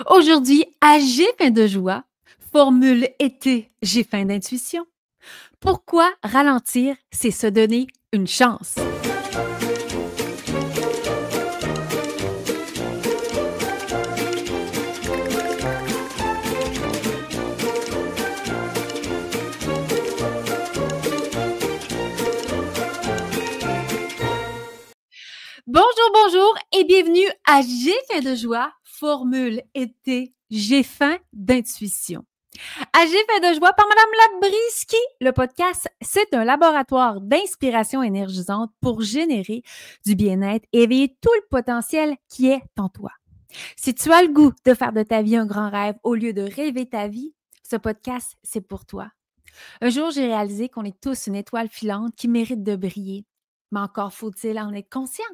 Aujourd'hui, à J'ai faim de joie, formule été, j'ai faim d'intuition. Pourquoi ralentir, c'est se donner une chance? Bonjour, bonjour et bienvenue à J'ai faim de joie, formule été, j'ai faim d'intuition. À J'ai faim de joie par Madame Labriski, le podcast, c'est un laboratoire d'inspiration énergisante pour générer du bien-être et éveiller tout le potentiel qui est en toi. Si tu as le goût de faire de ta vie un grand rêve au lieu de rêver ta vie, ce podcast, c'est pour toi. Un jour, j'ai réalisé qu'on est tous une étoile filante qui mérite de briller. Mais encore faut-il en être conscient.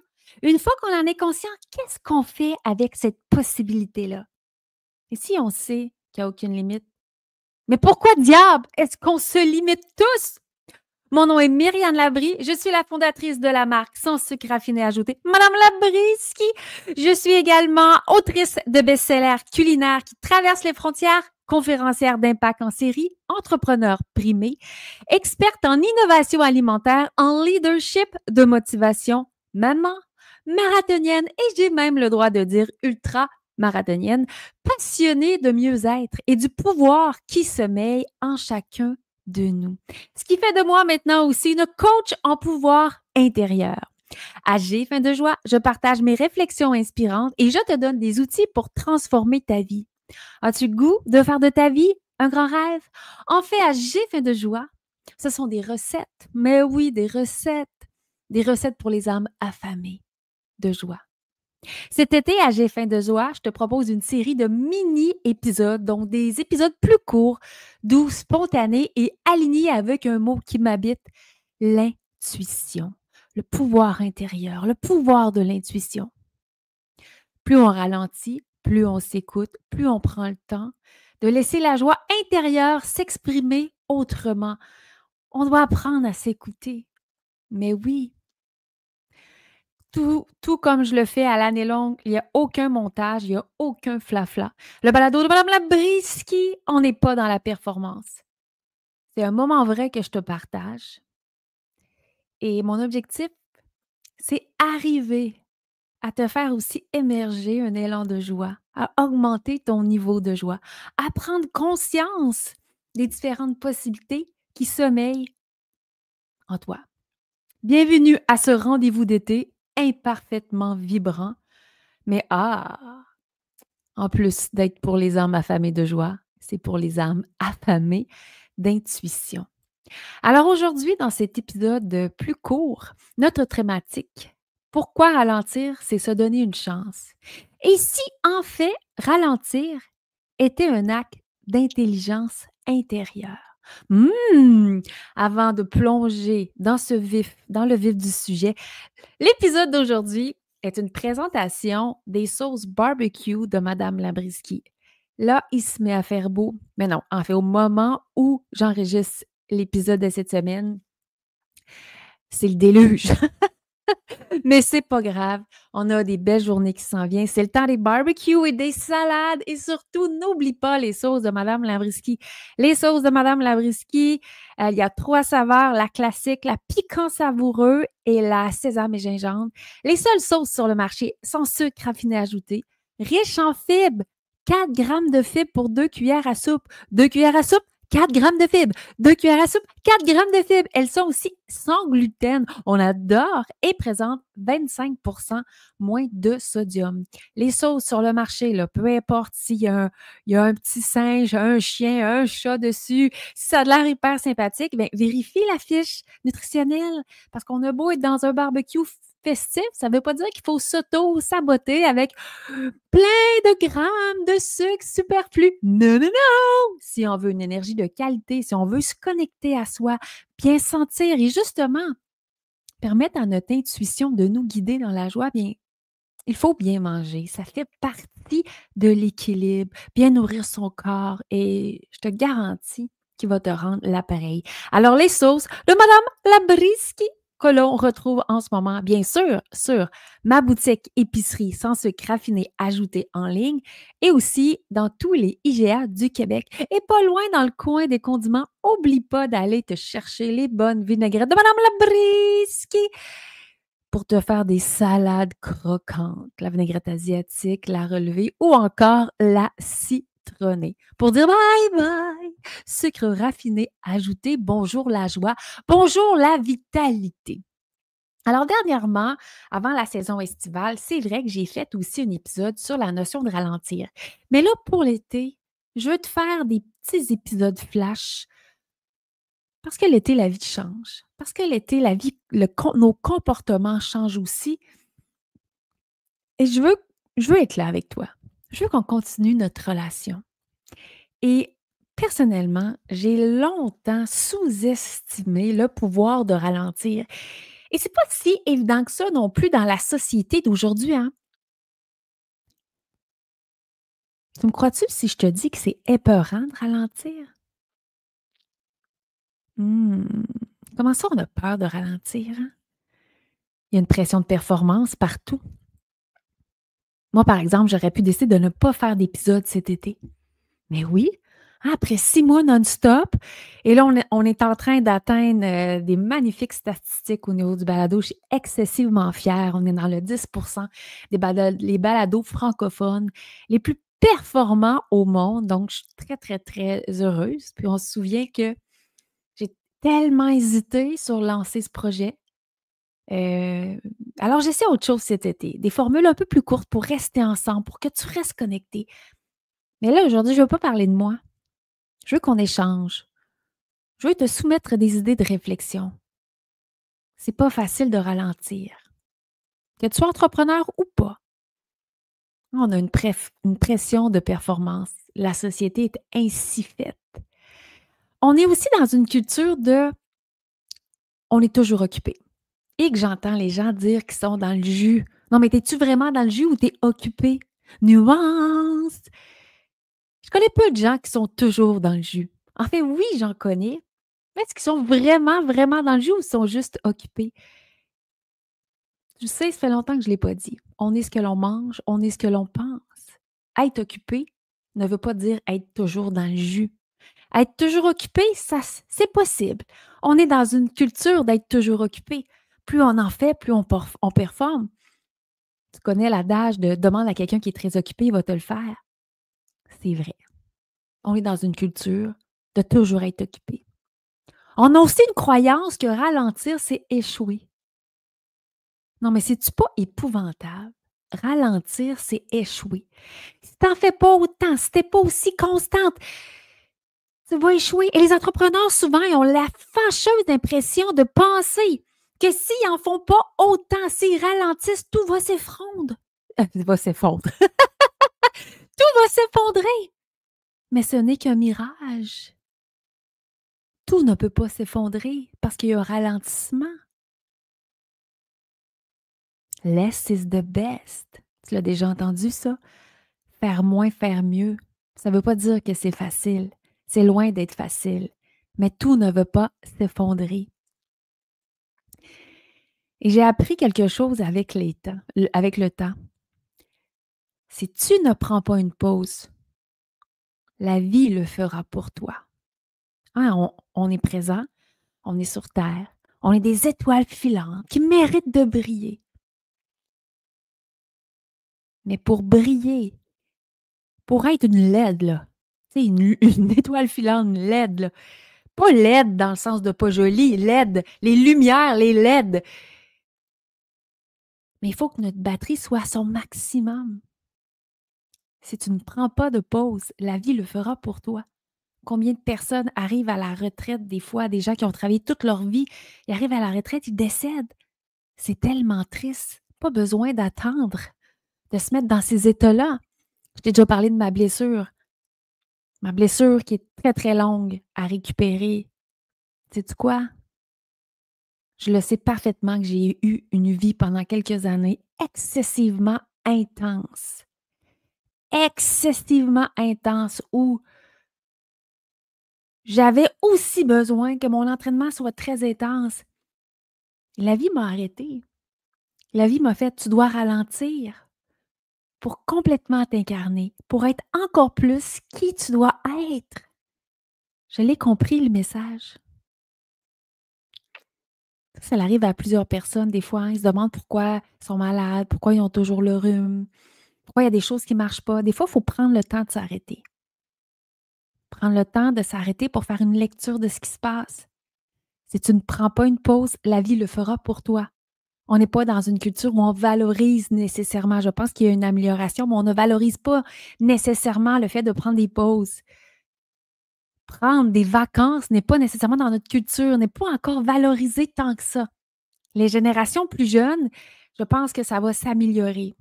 Une fois qu'on en est conscient, qu'est-ce qu'on fait avec cette possibilité-là? Et si on sait qu'il n'y a aucune limite? Mais pourquoi diable est-ce qu'on se limite tous? Mon nom est Myriane Labrie, je suis la fondatrice de la marque Sans sucre raffiné ajouté, Madame Labriski. Je suis également autrice de best-sellers culinaires qui traversent les frontières, conférencière d'impact en série, entrepreneur primé, experte en innovation alimentaire, en leadership de motivation, maman, marathonienne et j'ai même le droit de dire ultra marathonienne, passionnée de mieux-être et du pouvoir qui sommeille en chacun de nous. Ce qui fait de moi maintenant aussi une coach en pouvoir intérieur. À J'ai faim de joie, je partage mes réflexions inspirantes et je te donne des outils pour transformer ta vie. As-tu le goût de faire de ta vie un grand rêve? En fait, à J'ai faim de joie, ce sont des recettes. Mais oui, des recettes. Des recettes pour les âmes affamées de joie. Cet été, à J'ai faim de joie, je te propose une série de mini-épisodes, donc des épisodes plus courts, doux, spontanés et alignés avec un mot qui m'habite, l'intuition, le pouvoir intérieur, le pouvoir de l'intuition. Plus on ralentit, plus on s'écoute, plus on prend le temps de laisser la joie intérieure s'exprimer autrement. On doit apprendre à s'écouter. Mais oui, tout comme je le fais à l'année longue, il n'y a aucun montage, il n'y a aucun flafla. Le balado de Madame Labriski, on n'est pas dans la performance. C'est un moment vrai que je te partage. Et mon objectif, c'est arriver à te faire aussi émerger un élan de joie, à augmenter ton niveau de joie, à prendre conscience des différentes possibilités qui sommeillent en toi. Bienvenue à ce rendez-vous d'été imparfaitement vibrant, mais en plus d'être pour les âmes affamées de joie, c'est pour les âmes affamées d'intuition. Alors aujourd'hui, dans cet épisode plus court, notre thématique, pourquoi ralentir, c'est se donner une chance. Et si en fait, ralentir était un acte d'intelligence intérieure? Avant de plonger dans le vif du sujet, l'épisode d'aujourd'hui est une présentation des sauces barbecue de Madame Labriski. Là, il se met à faire beau. Mais non, en fait, au moment où j'enregistre l'épisode de cette semaine, c'est le déluge. Mais c'est pas grave. On a des belles journées qui s'en viennent. C'est le temps des barbecues et des salades. Et surtout, n'oublie pas les sauces de Madame Labriski. Les sauces de Madame Labriski, il y a 3 saveurs, la classique, la piquant savoureux et la sésame et gingembre. Les seules sauces sur le marché sans sucre raffiné ajouté, riches en fibres. 4 grammes de fibres pour 2 cuillères à soupe. 2 cuillères à soupe, 4 grammes de fibres. 2 cuillères à soupe, 4 grammes de fibres. Elles sont aussi sans gluten. On adore et présentent 25% moins de sodium. Les sauces sur le marché, là, peu importe s'il y a un petit singe, un chien, un chat dessus, si ça a l'air hyper sympathique, bien, vérifie la fiche nutritionnelle parce qu'on a beau être dans un barbecue festif, ça ne veut pas dire qu'il faut s'auto-saboter avec plein de grammes de sucre superflu. Non, non, non! Si on veut une énergie de qualité, si on veut se connecter à soi, bien sentir et justement permettre à notre intuition de nous guider dans la joie, bien, il faut bien manger. Ça fait partie de l'équilibre, bien nourrir son corps et je te garantis qu'il va te rendre l'appareil. Alors, les sauces de Madame Labriski que l'on retrouve en ce moment, bien sûr, sur ma boutique épicerie sans sucre raffiné ajouté en ligne et aussi dans tous les IGA du Québec. Et pas loin dans le coin des condiments, oublie pas d'aller te chercher les bonnes vinaigrettes de Madame Labrisky pour te faire des salades croquantes, la vinaigrette asiatique, la relevée ou encore la citronnée. Pour dire bye bye, sucre raffiné ajouté, bonjour la joie, bonjour la vitalité. Alors, dernièrement, avant la saison estivale, c'est vrai que j'ai fait aussi un épisode sur la notion de ralentir. Mais là, pour l'été, je veux te faire des petits épisodes flash parce que l'été, la vie change. Parce que l'été, la vie, nos comportements changent aussi. Et je veux être là avec toi. Je veux qu'on continue notre relation. Et personnellement, j'ai longtemps sous-estimé le pouvoir de ralentir. Et c'est pas si évident que ça non plus dans la société d'aujourd'hui, hein? Tu me crois-tu si je te dis que c'est épeurant de ralentir? Hmm. Comment ça, on a peur de ralentir, hein? Il y a une pression de performance partout. Moi, par exemple, j'aurais pu décider de ne pas faire d'épisode cet été. Mais oui, après 6 mois non-stop, et là, on est en train d'atteindre des magnifiques statistiques au niveau du balado. Je suis excessivement fière. On est dans le 10% les balados francophones les plus performants au monde. Donc, je suis très, très, très heureuse. Puis, on se souvient que j'ai tellement hésité sur lancer ce projet. Euh, alors, j'essaie autre chose cet été, des formules un peu plus courtes pour rester ensemble, pour que tu restes connecté. Mais là, aujourd'hui, je ne veux pas parler de moi. Je veux qu'on échange. Je veux te soumettre des idées de réflexion. C'est pas facile de ralentir. Que tu sois entrepreneur ou pas, on a une pression de performance. La société est ainsi faite. On est aussi dans une culture de on est toujours occupé. Et que j'entends les gens dire qu'ils sont dans le jus. Non, mais es-tu vraiment dans le jus ou t'es occupé? Nuance! Je connais peu de gens qui sont toujours dans le jus. En fait, oui, j'en connais. Mais est-ce qu'ils sont vraiment, vraiment dans le jus ou sont juste occupés? Je sais, ça fait longtemps que je ne l'ai pas dit. On est ce que l'on mange, on est ce que l'on pense. Être occupé ne veut pas dire être toujours dans le jus. Être toujours occupé, ça, c'est possible. On est dans une culture d'être toujours occupé. Plus on en fait, plus on performe. Tu connais l'adage de demande à quelqu'un qui est très occupé, il va te le faire. C'est vrai. On est dans une culture de toujours être occupé. On a aussi une croyance que ralentir, c'est échouer. Non, mais c'est-tu pas épouvantable? Ralentir, c'est échouer. Si tu n'en fais pas autant, si tu n'es pas aussi constante, tu vas échouer. Et les entrepreneurs, souvent, ils ont la fâcheuse impression de penser que s'ils n'en font pas autant, s'ils ralentissent, tout va s'effondrer. Va s'effondrer. Tout va s'effondrer. Mais ce n'est qu'un mirage. Tout ne peut pas s'effondrer parce qu'il y a un ralentissement. Less is the best. Tu l'as déjà entendu, ça? Faire moins, faire mieux. Ça ne veut pas dire que c'est facile. C'est loin d'être facile. Mais tout ne veut pas s'effondrer. Et j'ai appris quelque chose avec le temps. Si tu ne prends pas une pause, la vie le fera pour toi. Hein, on est présent, on est sur Terre, on est des étoiles filantes qui méritent de briller. Mais pour briller, pour être une LED, là, tu sais, une étoile filante, une LED, là, pas LED dans le sens de pas joli, LED, les lumières, les LED. Mais il faut que notre batterie soit à son maximum. Si tu ne prends pas de pause, la vie le fera pour toi. Combien de personnes arrivent à la retraite, des fois, des gens qui ont travaillé toute leur vie, ils arrivent à la retraite, ils décèdent. C'est tellement triste. Pas besoin d'attendre, de se mettre dans ces états-là. Je t'ai déjà parlé de ma blessure. Ma blessure qui est très, très longue à récupérer. Sais-tu quoi? Je le sais parfaitement que j'ai eu une vie pendant quelques années excessivement intense. Excessivement intense où j'avais aussi besoin que mon entraînement soit très intense. La vie m'a arrêtée. La vie m'a fait: «Tu dois ralentir pour complètement t'incarner, pour être encore plus qui tu dois être». Je l'ai compris le message. Ça arrive à plusieurs personnes des fois, hein, ils se demandent pourquoi ils sont malades, pourquoi ils ont toujours le rhume, pourquoi il y a des choses qui ne marchent pas. Des fois, il faut prendre le temps de s'arrêter. Prendre le temps de s'arrêter pour faire une lecture de ce qui se passe. Si tu ne prends pas une pause, la vie le fera pour toi. On n'est pas dans une culture où on valorise nécessairement. Je pense qu'il y a une amélioration, mais on ne valorise pas nécessairement le fait de prendre des pauses. Prendre des vacances n'est pas nécessairement dans notre culture, n'est pas encore valorisé tant que ça. Les générations plus jeunes, je pense que ça va s'améliorer.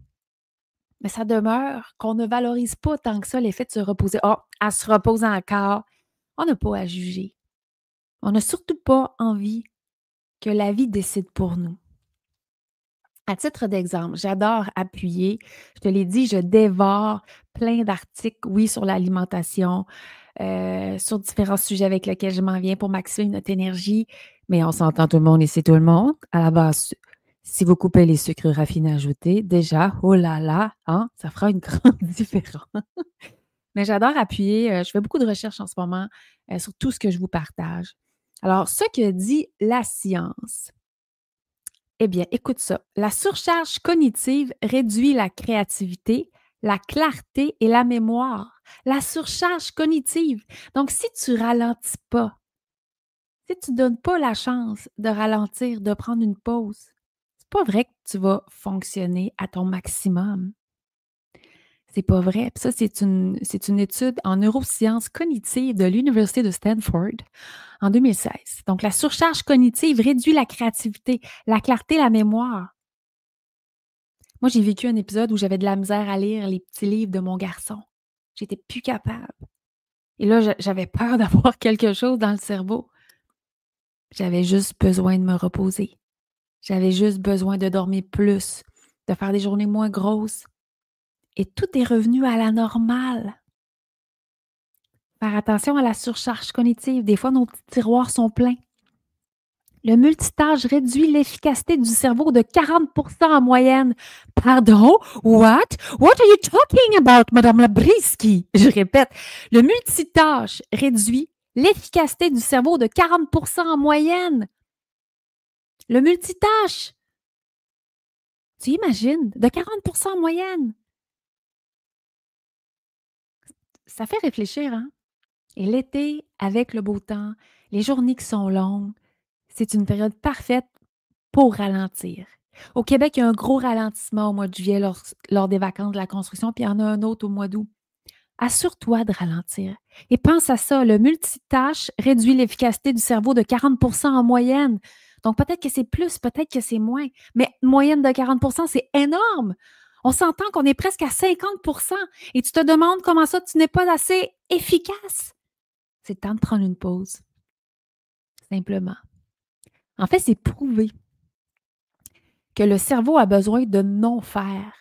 Mais ça demeure qu'on ne valorise pas tant que ça l'effet de se reposer. Ah, elle se repose encore. On n'a pas à juger. On n'a surtout pas envie que la vie décide pour nous. À titre d'exemple, j'adore appuyer. Je te l'ai dit, je dévore plein d'articles, oui, sur l'alimentation, sur différents sujets avec lesquels je m'en viens pour maximiser notre énergie. Mais on s'entend tout le monde et c'est tout le monde. À la base, si vous coupez les sucres raffinés ajoutés, déjà, oh là là, hein, ça fera une grande différence. Mais j'adore appuyer. Je fais beaucoup de recherches en ce moment sur tout ce que je vous partage. Alors, ce que dit la science. Eh bien, écoute ça. La surcharge cognitive réduit la créativité, la clarté et la mémoire. La surcharge cognitive. Donc, si tu ralentis pas, si tu ne donnes pas la chance de ralentir, de prendre une pause, c'est pas vrai que tu vas fonctionner à ton maximum. C'est pas vrai. Puis ça, c'est une étude en neurosciences cognitives de l'Université de Stanford en 2016. Donc, la surcharge cognitive réduit la créativité, la clarté, la mémoire. Moi, j'ai vécu un épisode où j'avais de la misère à lire les petits livres de mon garçon. J'étais plus capable. Et là, j'avais peur d'avoir quelque chose dans le cerveau. J'avais juste besoin de me reposer. J'avais juste besoin de dormir plus, de faire des journées moins grosses. Et tout est revenu à la normale. Faire attention à la surcharge cognitive. Des fois, nos petits tiroirs sont pleins. Le multitâche réduit l'efficacité du cerveau de 40 en moyenne. Pardon? What? What are you talking about, Madame Labriski? Je répète, le multitâche réduit l'efficacité du cerveau de 40 en moyenne. Le multitâche. Tu imagines? De 40 en moyenne. Ça fait réfléchir, hein? Et l'été, avec le beau temps, les journées qui sont longues, c'est une période parfaite pour ralentir. Au Québec, il y a un gros ralentissement au mois de juillet lors des vacances de la construction, puis il y en a un autre au mois d'août. Assure-toi de ralentir. Et pense à ça, le multitâche réduit l'efficacité du cerveau de 40 en moyenne. Donc peut-être que c'est plus, peut-être que c'est moins, mais moyenne de 40 c'est énorme. On s'entend qu'on est presque à 50 et tu te demandes comment ça, tu n'es pas assez efficace. C'est le temps de prendre une pause. Simplement. En fait, c'est prouvé que le cerveau a besoin de non-faire.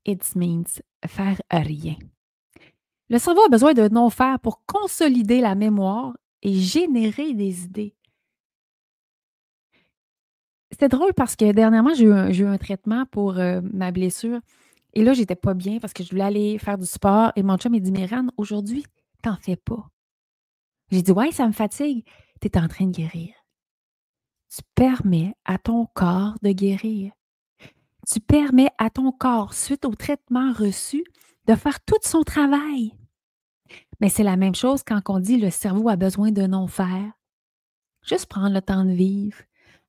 It means faire rien. Le cerveau a besoin de non-faire pour consolider la mémoire et générer des idées. C'était drôle parce que dernièrement, j'ai eu un traitement pour ma blessure. Et là, j'étais pas bien parce que je voulais aller faire du sport. Et mon chum m'a dit, Myriam, aujourd'hui, t'en fais pas. J'ai dit, ouais, ça me fatigue. Tu es en train de guérir. Tu permets à ton corps de guérir. Tu permets à ton corps, suite au traitement reçu, de faire tout son travail. Mais c'est la même chose quand on dit le cerveau a besoin de non-faire. Juste prendre le temps de vivre,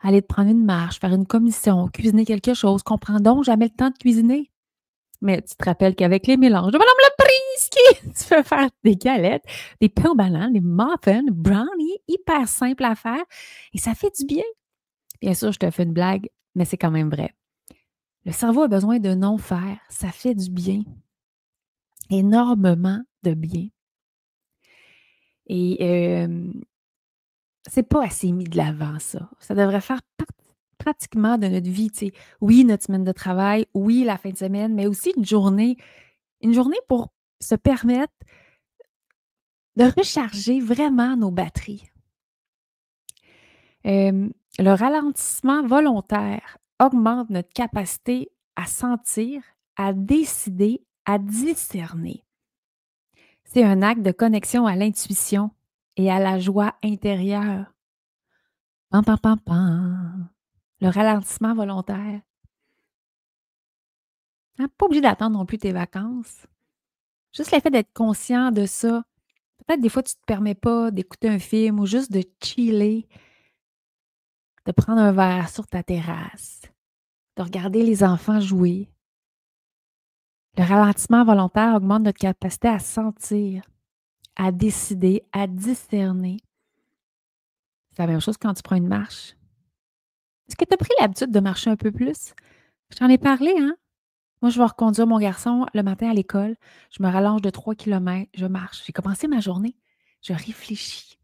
aller te prendre une marche, faire une commission, cuisiner quelque chose, comprends donc jamais le temps de cuisiner. Mais tu te rappelles qu'avec les mélanges de Madame Labriski, tu peux faire des galettes, des pains aux bananes, des muffins, des brownies, hyper simples à faire et ça fait du bien. Bien sûr, je te fais une blague, mais c'est quand même vrai. Le cerveau a besoin de non-faire, ça fait du bien. Énormément de bien. Et c'est pas assez mis de l'avant, ça. Ça devrait faire pratiquement de notre vie. Tu sais. Oui, notre semaine de travail, oui, la fin de semaine, mais aussi une journée pour se permettre de recharger vraiment nos batteries. Le ralentissement volontaire augmente notre capacité à sentir, à décider, à discerner. C'est un acte de connexion à l'intuition et à la joie intérieure. Pam, pam, pam, pam. Le ralentissement volontaire. Hein, pas obligé d'attendre non plus tes vacances. Juste le fait d'être conscient de ça. Peut-être des fois, tu ne te permets pas d'écouter un film ou juste de chiller, de prendre un verre sur ta terrasse, de regarder les enfants jouer. Le ralentissement volontaire augmente notre capacité à sentir, à décider, à discerner. C'est la même chose quand tu prends une marche. Est-ce que tu as pris l'habitude de marcher un peu plus? Je t'en ai parlé, hein? Moi, je vais reconduire mon garçon le matin à l'école. Je me rallonge de 3 kilomètres, je marche. J'ai commencé ma journée. Je réfléchis.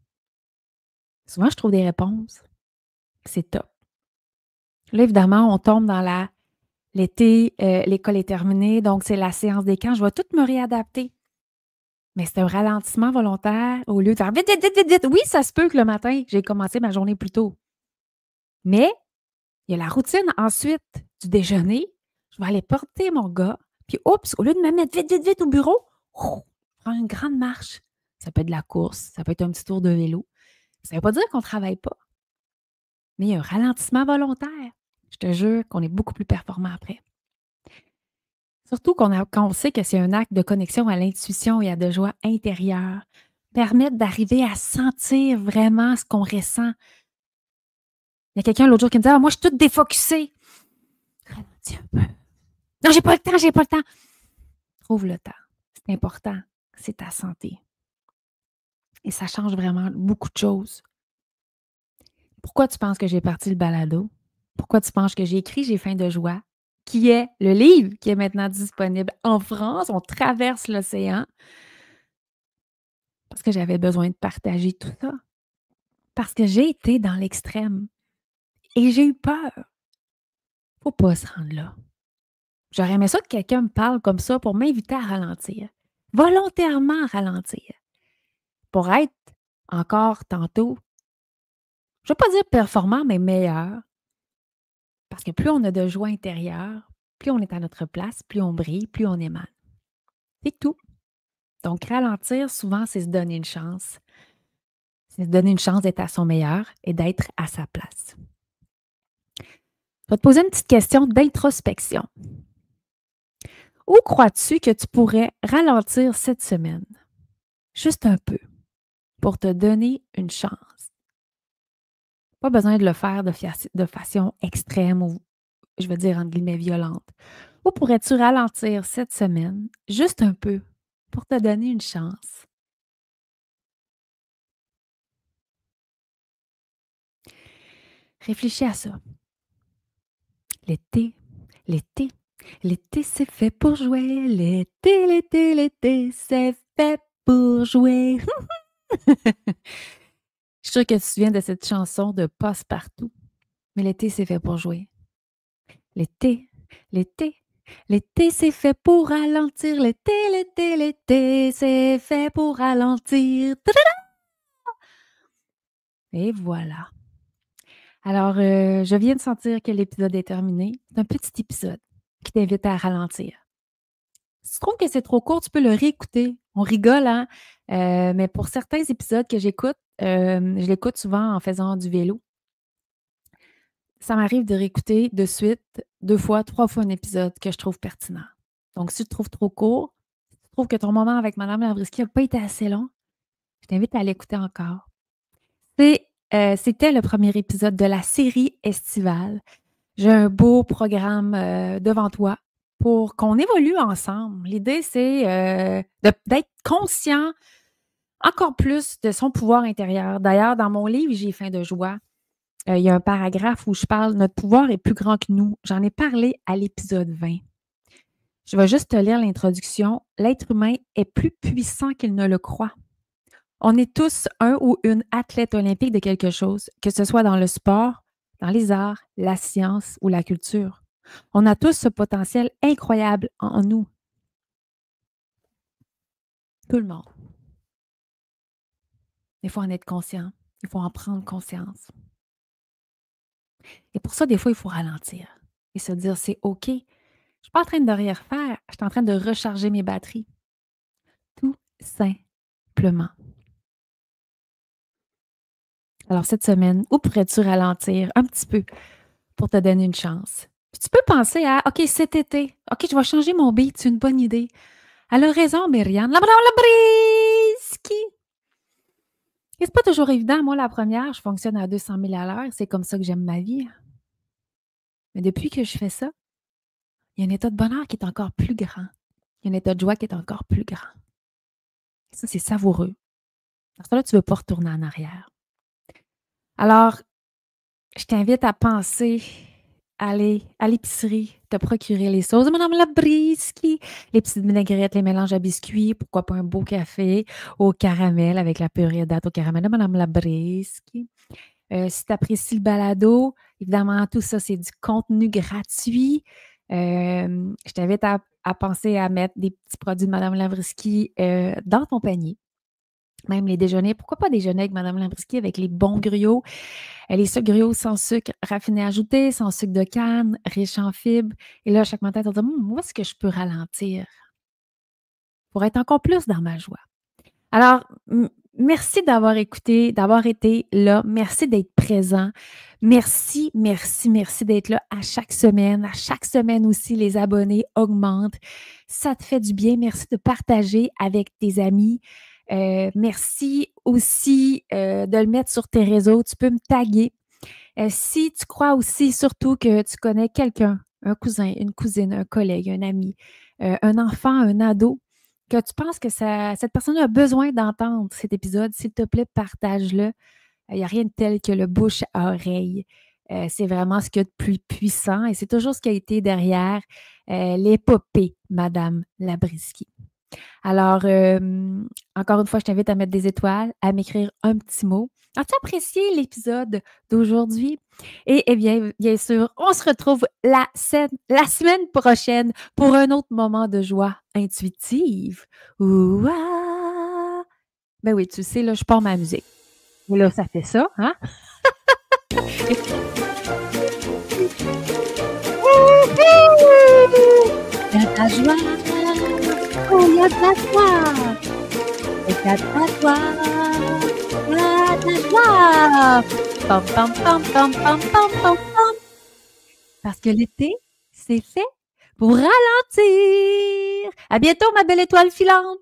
Souvent, je trouve des réponses. C'est top. Là, évidemment, on tombe dans l'été, l'école est terminée, donc c'est la séance des camps. Je vais tout me réadapter. Mais c'est un ralentissement volontaire au lieu de faire vite, vite, vite, vite, vite. Oui, ça se peut que le matin, j'ai commencé ma journée plus tôt. Mais il y a la routine ensuite du déjeuner. Je vais aller porter mon gars. Puis, oups, au lieu de me mettre vite, vite, vite au bureau, je prends une grande marche. Ça peut être de la course, ça peut être un petit tour de vélo. Ça ne veut pas dire qu'on ne travaille pas. Mais il y a un ralentissement volontaire. Je te jure qu'on est beaucoup plus performant après. Surtout quand on sait que c'est un acte de connexion à l'intuition et à de joie intérieure. Permettre d'arriver à sentir vraiment ce qu'on ressent. Il y a quelqu'un l'autre jour qui me disait: «Ah, moi, je suis toute défocusée.» Ralentis un peu. «Non, j'ai pas le temps, j'ai pas le temps.» Trouve le temps. C'est important. C'est ta santé. Et ça change vraiment beaucoup de choses. Pourquoi tu penses que j'ai parti le balado? Pourquoi tu penses que j'ai écrit J'ai faim de joie, qui est le livre qui est maintenant disponible en France? On traverse l'océan. Parce que j'avais besoin de partager tout ça. Parce que j'ai été dans l'extrême. Et j'ai eu peur. Faut pas se rendre là. J'aurais aimé ça que quelqu'un me parle comme ça pour m'inviter à ralentir. Volontairement ralentir. Pour être encore tantôt, je ne veux pas dire performant, mais meilleur. Parce que plus on a de joie intérieure, plus on est à notre place, plus on brille, plus on émane. C'est tout. Donc, ralentir, souvent, c'est se donner une chance. C'est se donner une chance d'être à son meilleur et d'être à sa place. Je vais te poser une petite question d'introspection. Où crois-tu que tu pourrais ralentir cette semaine? Juste un peu, pour te donner une chance. Pas besoin de le faire de façon extrême ou, je veux dire, entre guillemets, violente. Où pourrais-tu ralentir cette semaine, juste un peu, pour te donner une chance? Réfléchis à ça. L'été, l'été, l'été, c'est fait pour jouer. L'été, l'été, l'été, c'est fait pour jouer. Je suis sûre que tu te souviens de cette chanson de Passe-Partout. Mais l'été, c'est fait pour jouer. L'été, l'été, l'été, c'est fait pour ralentir. L'été, l'été, l'été, c'est fait pour ralentir. Et voilà. Alors, je viens de sentir que l'épisode est terminé. C'est un petit épisode qui t'invite à ralentir. Si tu trouves que c'est trop court, tu peux le réécouter. On rigole, hein? Mais pour certains épisodes que j'écoute, je l'écoute souvent en faisant du vélo. Ça m'arrive de réécouter de suite 2 fois, 3 fois un épisode que je trouve pertinent. Donc, si tu trouves trop court, si tu trouves que ton moment avec Mme Labriski n'a pas été assez long, je t'invite à l'écouter encore. C'était le premier épisode de la série estivale. J'ai un beau programme devant toi pour qu'on évolue ensemble. L'idée, c'est d'être conscient encore plus de son pouvoir intérieur. D'ailleurs, dans mon livre J'ai faim de joie, il y a un paragraphe où je parle Notre pouvoir est plus grand que nous. J'en ai parlé à l'épisode 20. Je vais juste te lire l'introduction. L'être humain est plus puissant qu'il ne le croit. On est tous un ou une athlète olympique de quelque chose, que ce soit dans le sport, dans les arts, la science ou la culture. On a tous ce potentiel incroyable en nous. Tout le monde. Il faut en être conscient. Il faut en prendre conscience. Et pour ça, des fois, il faut ralentir et se dire, c'est OK. Je ne suis pas en train de rien faire. Je suis en train de recharger mes batteries. Tout simplement. Alors, cette semaine, où pourrais-tu ralentir un petit peu pour te donner une chance? Puis tu peux penser à, OK, cet été, OK, je vais changer mon beat, c'est une bonne idée. Elle a raison, Myriam. La Madame Labriski! Et c'est pas toujours évident. Moi, la première, je fonctionne à 200 000 à l'heure. C'est comme ça que j'aime ma vie. Mais depuis que je fais ça, il y a un état de bonheur qui est encore plus grand. Il y a un état de joie qui est encore plus grand. Ça, c'est savoureux. Dans ce là tu ne veux pas retourner en arrière. Alors, je t'invite à penser, aller à l'épicerie, te procurer les sauces de Madame Labriski, les petites vinaigrettes, les mélanges à biscuits, pourquoi pas un beau café au caramel avec la purée date au caramel de Madame Labriski. Si tu apprécies le balado, évidemment, tout ça, c'est du contenu gratuit. Je t'invite à penser à mettre des petits produits de Madame Labriski dans ton panier. Même les déjeuners. Pourquoi pas déjeuner avec Madame Labriski avec les bons griots? Les sucres griots sans sucre raffiné ajouté, sans sucre de canne, riche en fibres. Et là, chaque matin, tu te dis, où est-ce que je peux ralentir pour être encore plus dans ma joie? Alors, merci d'avoir écouté, d'avoir été là. Merci d'être présent. Merci, merci, merci d'être là à chaque semaine. À chaque semaine aussi, les abonnés augmentent. Ça te fait du bien. Merci de partager avec tes amis. Merci aussi de le mettre sur tes réseaux. Tu peux me taguer. Si tu crois aussi, surtout que tu connais quelqu'un, un cousin, une cousine, un collègue, un ami, un enfant, un ado, que tu penses que cette personne a besoin d'entendre cet épisode, s'il te plaît, partage-le. Il n'y a rien de tel que le bouche à oreille. C'est vraiment ce qu'il y a de plus puissant et c'est toujours ce qui a été derrière l'épopée, Madame Labriski. Alors, encore une fois, je t'invite à mettre des étoiles, à m'écrire un petit mot. As-tu apprécié l'épisode d'aujourd'hui? Et bien sûr, on se retrouve la semaine prochaine pour un autre moment de joie intuitive. Ouah! Ben oui, tu sais, là, je pars ma musique. Et là, ça fait ça, hein? Il y a de la joie! Oh, il y a de la joie! Il y a de la joie! Il y a de la joie! Pam, pam, pam, pam, pam, pam, pam, pam. Parce que l'été, c'est fait pour ralentir. À bientôt, ma belle étoile filante!